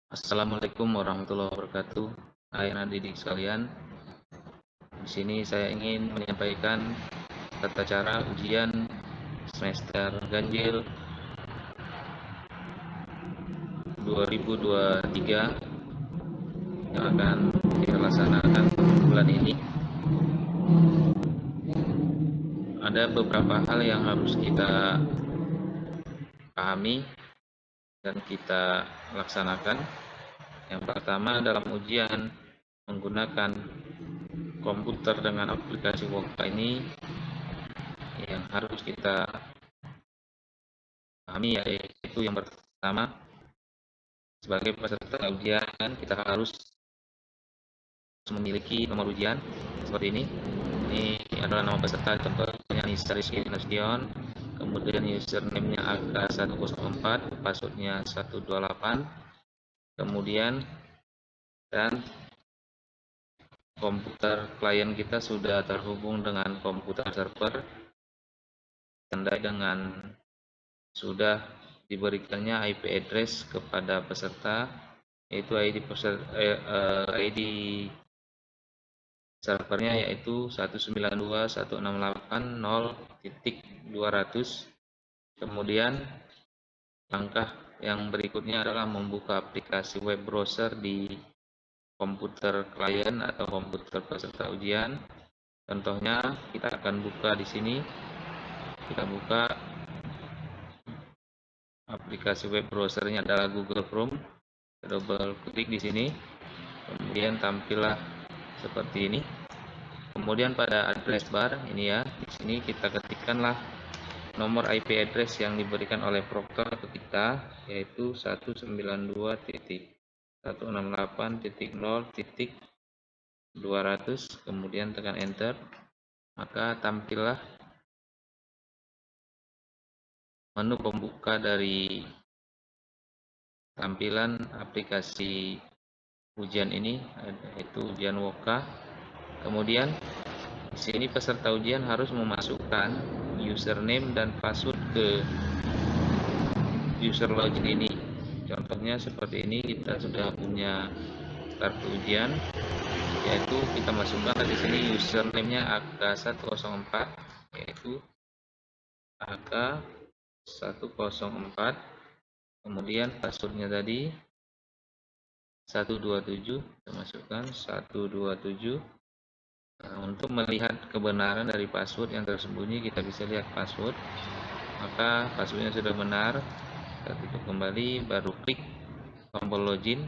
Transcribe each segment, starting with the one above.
Assalamualaikum warahmatullahi wabarakatuh. Hai anak didik sekalian, di sini saya ingin menyampaikan tata cara ujian semester ganjil 2023 yang akan kita laksanakan bulan ini. Ada beberapa hal yang harus kita pahami dan kita laksanakan. Yang pertama, dalam ujian menggunakan komputer dengan aplikasi Woka ini yang harus kita pahami, yaitu yang pertama, sebagai peserta ujian kita harus memiliki nomor ujian seperti ini. Ini adalah nama peserta, contohnya Nisa Rizky Nasution, kemudian username-nya AK104, password-nya 128, kemudian dan komputer klien kita sudah terhubung dengan komputer server, tandai dengan sudah diberikannya IP address kepada peserta, yaitu ID servernya yaitu 192.168.0.200. Kemudian langkah yang berikutnya adalah membuka aplikasi web browser di komputer klien atau komputer peserta ujian. Contohnya kita akan buka di sini. Kita buka aplikasi web browsernya adalah Google Chrome. Double klik di sini. Kemudian tampillah seperti ini. Kemudian pada address bar ini ya, di sini kita ketikkanlah nomor IP address yang diberikan oleh proktor ke kita, yaitu 192.168.0.200, kemudian tekan enter, maka tampillah menu pembuka dari tampilan aplikasi ujian ini, yaitu ujian Woka. Kemudian di sini peserta ujian harus memasukkan username dan password ke user login ini. Contohnya seperti ini, kita sudah punya kartu ujian, yaitu kita masukkan di sini username-nya AK104, yaitu AK104, kemudian password-nya tadi 127, kita masukkan 127. Nah, untuk melihat kebenaran dari password yang tersembunyi, kita bisa lihat password. Maka passwordnya sudah benar, kita tutup kembali, baru klik tombol login.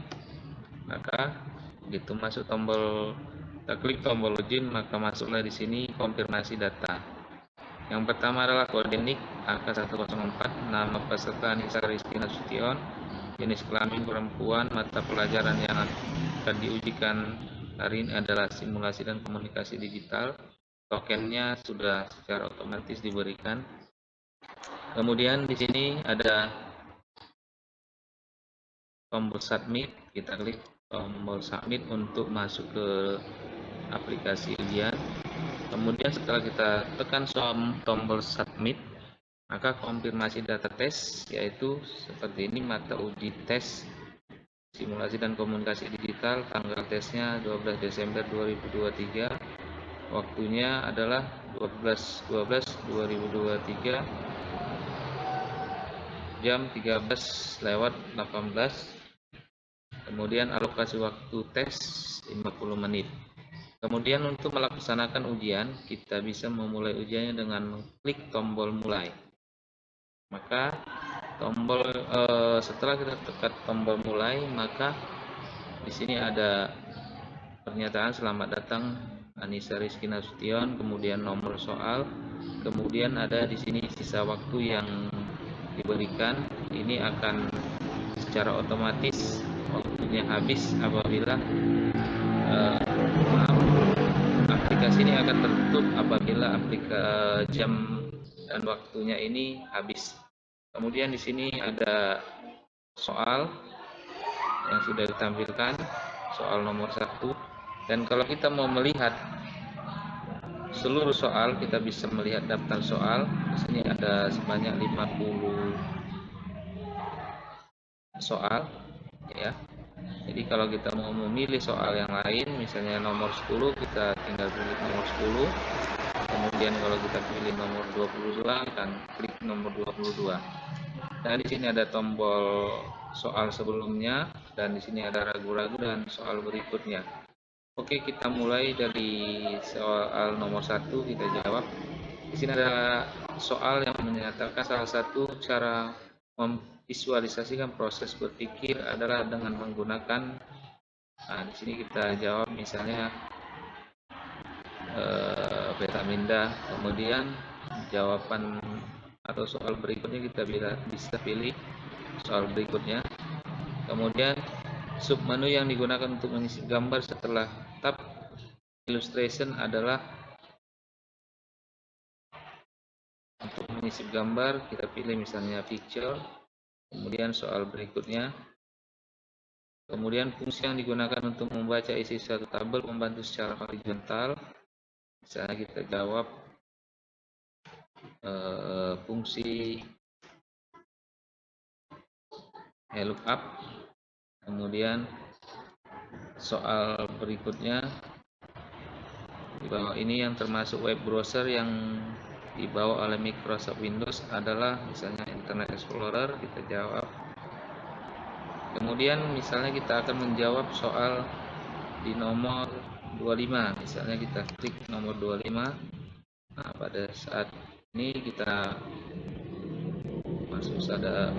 Maka begitu masuk tombol, kita klik tombol login, maka masuklah di sini konfirmasi data. Yang pertama adalah kode NIK AK104, nama peserta Nisa Rizky Nasution, jenis kelamin perempuan, mata pelajaran yang akan diujikan hari ini adalah simulasi dan komunikasi digital. Tokennya sudah secara otomatis diberikan. Kemudian di sini ada tombol submit, kita klik tombol submit untuk masuk ke aplikasi ujian. Kemudian setelah kita tekan tombol submit, maka konfirmasi data tes, yaitu seperti ini, mata uji tes simulasi dan komunikasi digital, tanggal tesnya 12 Desember 2023, waktunya adalah 12/12/2023, jam 13:18. Kemudian alokasi waktu tes 50 menit. Kemudian untuk melaksanakan ujian, kita bisa memulai ujiannya dengan mengklik tombol mulai. Maka setelah kita tekan tombol mulai, maka di sini ada pernyataan selamat datang Anissa Rizky Nasution, kemudian nomor soal, kemudian ada di sini sisa waktu yang diberikan. Ini akan secara otomatis waktunya habis apabila aplikasi ini akan tertutup apabila jam dan waktunya ini habis. Kemudian di sini ada soal yang sudah ditampilkan, soal nomor 1. Dan kalau kita mau melihat seluruh soal, kita bisa melihat daftar soal. Di sini ada sebanyak 50 soal, ya. Jadi kalau kita mau memilih soal yang lain, misalnya nomor 10, kita tinggal pilih nomor 10. Kemudian kalau kita pilih nomor 22, akan klik nomor 22. Nah, di sini ada tombol soal sebelumnya, dan di sini ada ragu-ragu dan soal berikutnya. Oke, kita mulai dari soal nomor 1, kita jawab. Di sini ada soal yang menyatakan salah satu cara memvisualisasikan proses berpikir adalah dengan menggunakan. Nah, di sini kita jawab misalnya betaminda. Kemudian jawaban atau soal berikutnya kita bisa pilih soal berikutnya. Kemudian submenu yang digunakan untuk mengisi gambar setelah tab illustration adalah untuk mengisi gambar kita pilih misalnya picture. Kemudian soal berikutnya. Kemudian fungsi yang digunakan untuk membaca isi suatu tabel membantu secara horizontal. Misalnya kita jawab fungsi lookup. Kemudian soal berikutnya di bawah ini yang termasuk web browser yang dibawa oleh Microsoft Windows adalah misalnya Internet Explorer, kita jawab. Kemudian misalnya kita akan menjawab soal di nomor 25, misalnya kita klik nomor 25. Nah, pada saat ini kita masuk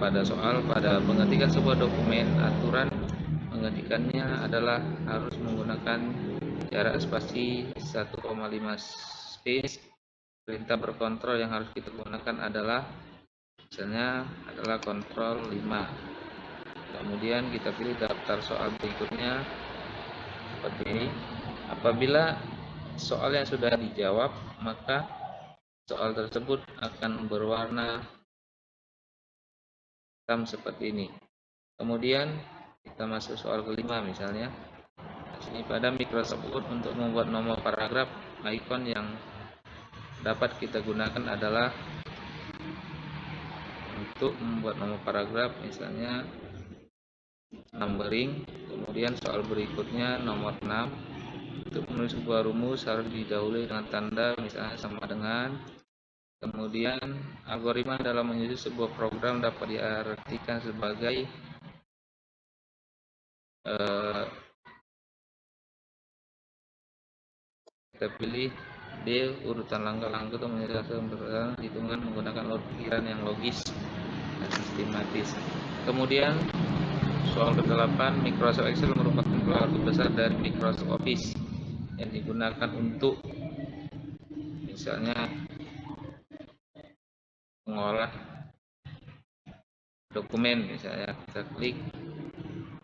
pada soal pada mengetikan sebuah dokumen. Aturan mengetikannya adalah harus menggunakan jarak spasi 1,5 space. Perintah berkontrol yang harus kita gunakan adalah misalnya adalah kontrol 5. Kemudian kita pilih daftar soal berikutnya seperti ini. Apabila soal yang sudah dijawab, maka soal tersebut akan berwarna hitam seperti ini. Kemudian kita masuk soal kelima misalnya. Di sini pada Microsoft Word untuk membuat nomor paragraf, icon yang dapat kita gunakan adalah untuk membuat nomor paragraf misalnya numbering. Kemudian soal berikutnya nomor 6. Untuk menulis sebuah rumus harus didahului dengan tanda misalnya sama dengan. Kemudian algoritma dalam menyusun sebuah program dapat diartikan sebagai kita pilih D, urutan langkah-langkah untuk menyelesaikan persoalan hitungan menggunakan alur pikiran yang logis dan sistematis. Kemudian soal ke-8, Microsoft Excel merupakan keluarga besar dari Microsoft Office yang digunakan untuk misalnya mengolah dokumen. Misalnya kita klik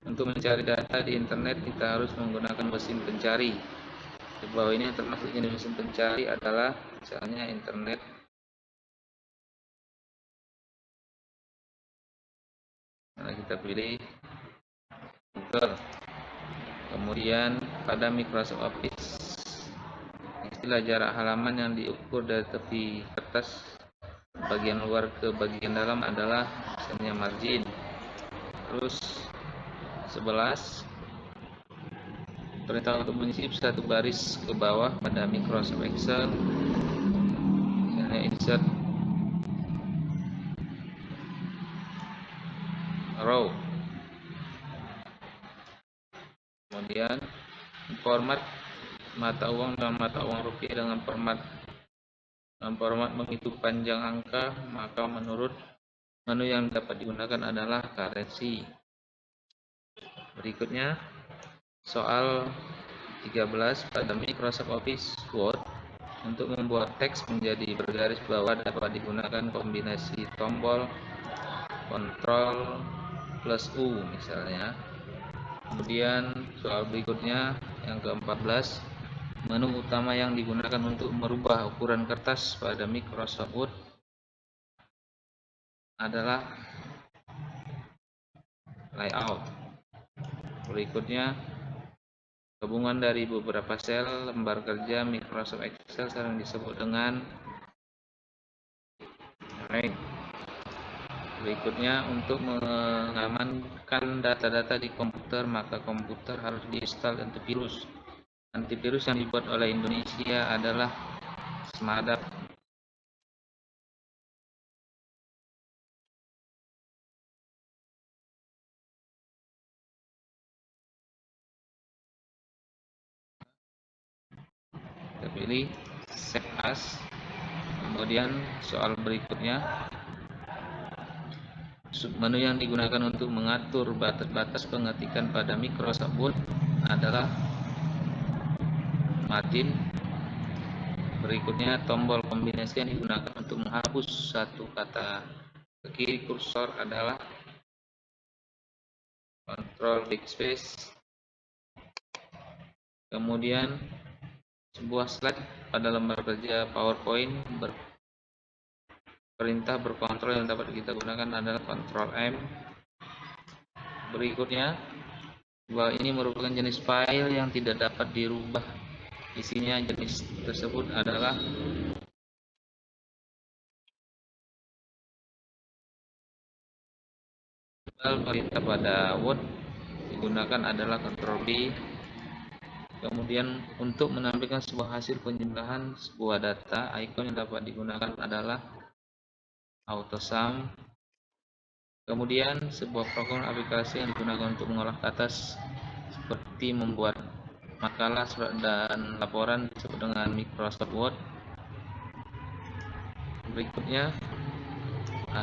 untuk mencari data di internet, kita harus menggunakan mesin pencari. Di bawah ini yang termasuk jenis mesin pencari adalah misalnya internet. Nah, kita pilih Google. Kemudian pada Microsoft Office, istilah jarak halaman yang diukur dari tepi kertas bagian luar ke bagian dalam adalah misalnya margin. Terus 11, perintah untuk mengisi satu baris ke bawah pada Microsoft Excel, misalnya insert row. Kemudian format mata uang dan mata uang rupiah dengan format menghitung panjang angka, maka menurut menu yang dapat digunakan adalah currency. Berikutnya soal 13, pada Microsoft Office Word untuk membuat teks menjadi bergaris bawah dapat digunakan kombinasi tombol Ctrl plus U misalnya. Kemudian soal berikutnya yang ke-14, menu utama yang digunakan untuk merubah ukuran kertas pada Microsoft Word adalah layout. Berikutnya gabungan dari beberapa sel lembar kerja Microsoft Excel sering disebut dengan rank. Berikutnya, untuk mengamankan data-data di komputer, maka komputer harus diinstal antivirus. Antivirus yang dibuat oleh Indonesia adalah Smartap. Kita pilih Save As. Kemudian soal berikutnya, submenu yang digunakan untuk mengatur batas-batas pengetikan pada Microsoft Word adalah Margin. Berikutnya, tombol kombinasi yang digunakan untuk menghapus satu kata ke kiri kursor adalah Ctrl Backspace. Kemudian, sebuah slide pada lembar kerja PowerPoint perintah berkontrol yang dapat kita gunakan adalah Ctrl M. Berikutnya, bahwa ini merupakan jenis file yang tidak dapat dirubah. Isinya jenis tersebut adalah perintah pada Word digunakan adalah Ctrl B. Kemudian, untuk menampilkan sebuah hasil penjumlahan sebuah data, icon yang dapat digunakan adalah AutoSum. Kemudian, sebuah program aplikasi yang digunakan untuk mengolah kata seperti membuat makalah, surat, dan laporan disebut dengan Microsoft Word. Berikutnya,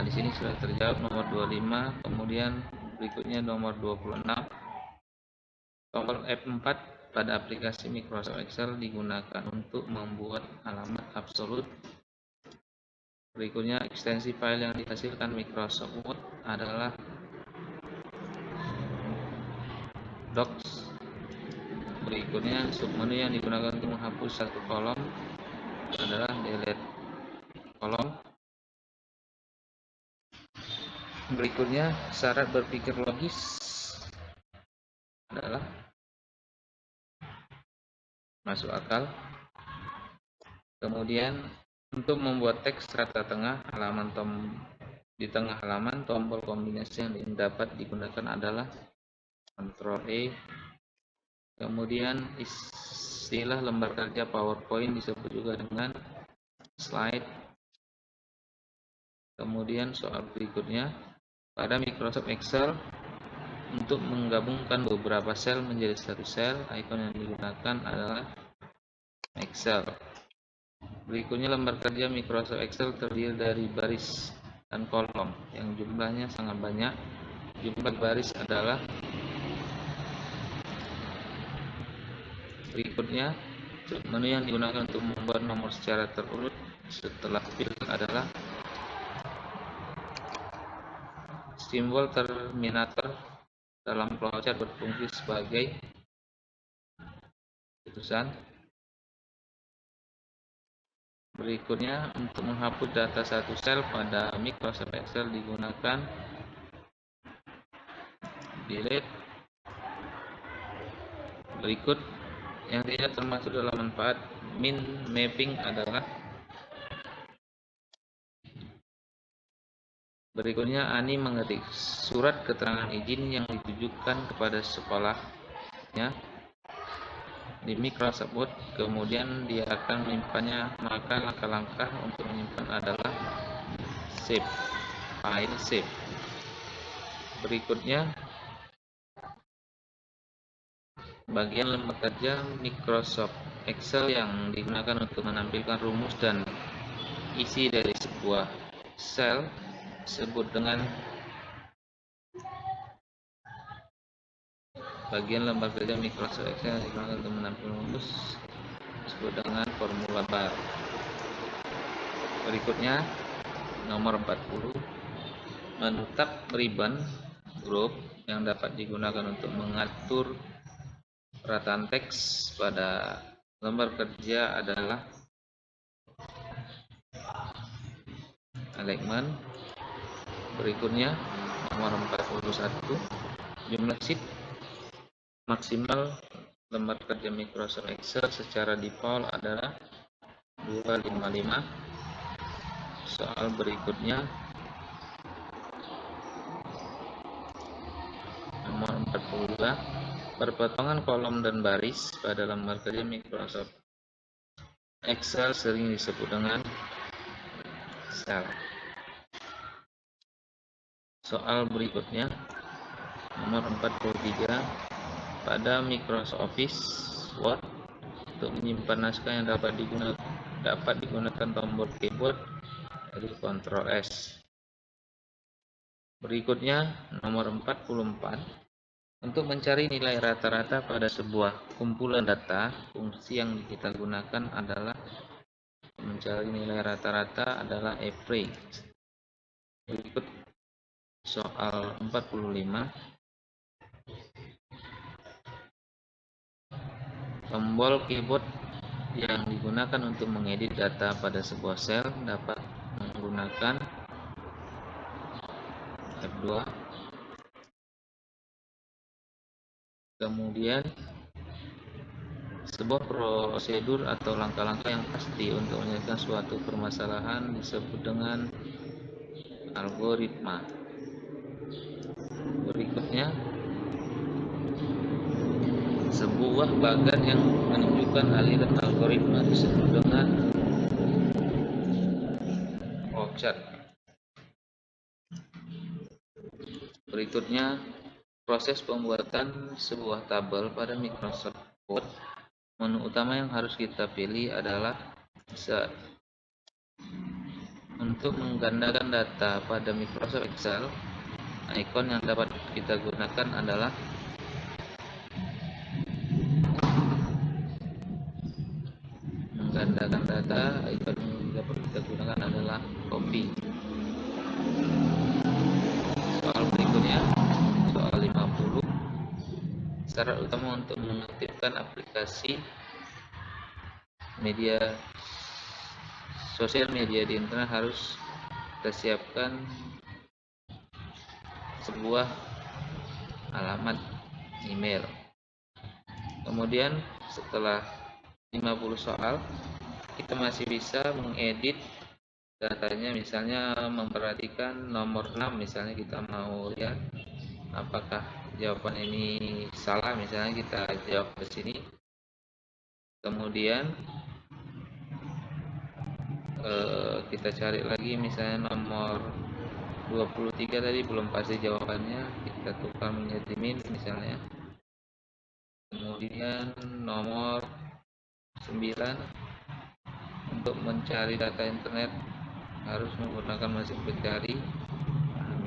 di sini sudah terjawab nomor 25. Kemudian berikutnya nomor 26. Tombol F4 pada aplikasi Microsoft Excel digunakan untuk membuat alamat absolut. Berikutnya, ekstensi file yang dihasilkan Microsoft Word adalah Docs. Berikutnya, submenu yang digunakan untuk menghapus satu kolom adalah Delete kolom. Berikutnya, syarat berpikir logis adalah masuk akal. Kemudian, untuk membuat teks rata tengah di tengah halaman, tombol kombinasi yang dapat digunakan adalah Ctrl E. Kemudian, istilah lembar kerja PowerPoint disebut juga dengan slide. Kemudian soal berikutnya, pada Microsoft Excel, untuk menggabungkan beberapa sel menjadi satu sel, icon yang digunakan adalah Excel. Berikutnya, lembar kerja Microsoft Excel terdiri dari baris dan kolom yang jumlahnya sangat banyak. Jumlah baris adalah berikutnya. Menu yang digunakan untuk membuat nomor secara terurut setelah filter adalah simbol terminator dalam flowchart berfungsi sebagai tulisan. Berikutnya, untuk menghapus data satu sel pada Microsoft Excel digunakan Delete. Berikut yang tidak termasuk dalam manfaat min mapping adalah berikutnya. Ani mengetik surat keterangan izin yang ditujukan kepada sekolahnya di Microsoft Word, kemudian dia akan menyimpannya. Maka langkah-langkah untuk menyimpan adalah save, file save. Berikutnya, bagian lembar kerja Microsoft Excel yang digunakan untuk menampilkan rumus dan isi dari sebuah sel disebut dengan bagian lembar kerja Microsoft Excel yang digunakan untuk menampilkan rumus disebut dengan formula bar. Berikutnya, nomor 40, menu tab ribbon group yang dapat digunakan untuk mengatur perataan teks pada lembar kerja adalah alignment. Berikutnya, nomor 41, jumlah sheet maksimal lembar kerja Microsoft Excel secara default adalah 255. Soal berikutnya, 42. Perpotongan kolom dan baris pada lembar kerja Microsoft Excel sering disebut dengan sel. Soal berikutnya nomor 43. Pada Microsoft Office Word, untuk menyimpan naskah yang dapat digunakan tombol keyboard yaitu Ctrl S. Berikutnya nomor 44. Untuk mencari nilai rata-rata pada sebuah kumpulan data, fungsi yang kita gunakan adalah mencari nilai rata-rata adalah average. Berikut soal 45. Tombol keyboard yang digunakan untuk mengedit data pada sebuah sel dapat menggunakan F2. Kemudian sebuah prosedur atau langkah-langkah yang pasti untuk menyelesaikan suatu permasalahan disebut dengan algoritma. Berikutnya, sebuah bagan yang menunjukkan aliran algoritma disebut dengan flowchart. Berikutnya, proses pembuatan sebuah tabel pada Microsoft Word. Menu utama yang harus kita pilih adalah Insert. Untuk menggandakan data pada Microsoft Excel, ikon yang dapat kita gunakan adalah ikon yang dapat kita gunakan adalah copy. Soal berikutnya, soal 50. Syarat utama untuk mengaktifkan aplikasi sosial media di internet harus kita siapkan sebuah alamat email. Kemudian setelah 50 soal, kita masih bisa mengedit datanya, misalnya memperhatikan nomor 6, misalnya kita mau lihat apakah jawaban ini salah, misalnya kita jawab ke sini. Kemudian kita cari lagi, misalnya nomor 23 tadi belum pasti jawabannya, kita tukar menjadi min misalnya. Kemudian nomor 9, untuk mencari data internet harus menggunakan mesin pencari.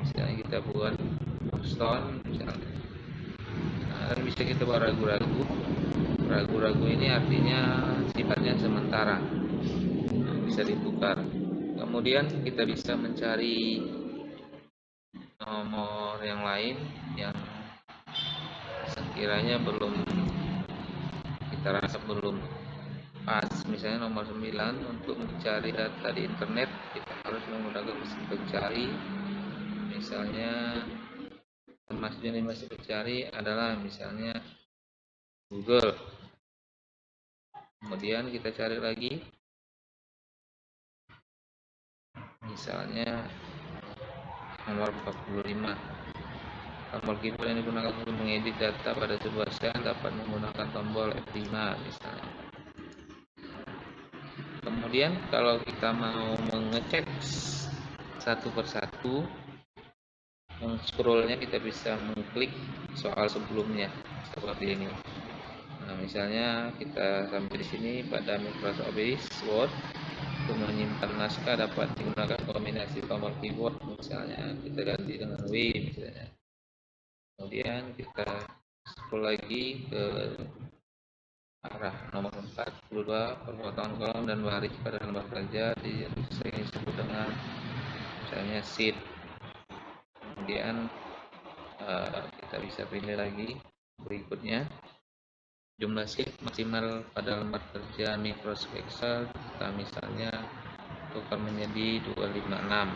Misalnya kita buat stone misalnya. Dan bisa kita buat ragu-ragu. Ragu-ragu ini artinya sifatnya sementara, bisa ditukar. Kemudian kita bisa mencari nomor yang lain yang sekiranya kita rasa belum pas, misalnya nomor 9. Untuk mencari data di internet kita harus menggunakan mesin pencari, misalnya termasuk jenis mesin pencari adalah misalnya Google. Kemudian kita cari lagi, misalnya nomor 45. Tombol keyboard yang digunakan untuk mengedit data pada sebuah sel dapat menggunakan tombol F5 misalnya. Kemudian kalau kita mau mengecek satu persatu, scrollnya kita bisa mengklik soal sebelumnya seperti ini. Nah, misalnya kita sampai di sini pada Microsoft Office Word. Untuk menyimpan naskah dapat digunakan kombinasi tombol keyboard, misalnya kita ganti dengan W misalnya. Kemudian kita scroll lagi ke arah nomor 42, perpotongan kolom dan baris pada lembar kerja sering disebut dengan misalnya sheet. Kemudian kita bisa pilih lagi berikutnya jumlah sheet maksimal pada lembar kerja Microsoft Excel, kita misalnya tukar menjadi 256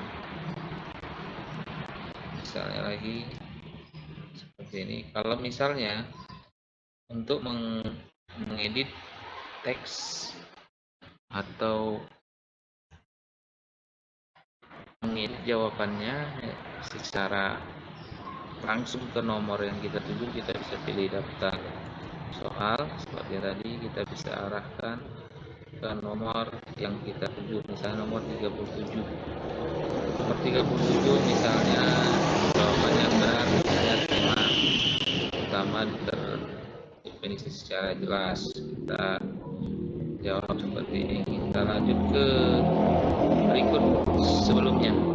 misalnya lagi seperti ini. Kalau misalnya untuk mengedit teks atau mengedit jawabannya secara langsung ke nomor yang kita tuju, kita bisa pilih daftar soal seperti tadi. Kita bisa arahkan ke nomor yang kita tuju, misalnya nomor 37. Nomor 37 misalnya jawabannya benar, saya terima, pertama terdefinisi secara jelas. Kita jawab seperti ini. Kita lanjut ke berikut sebelumnya.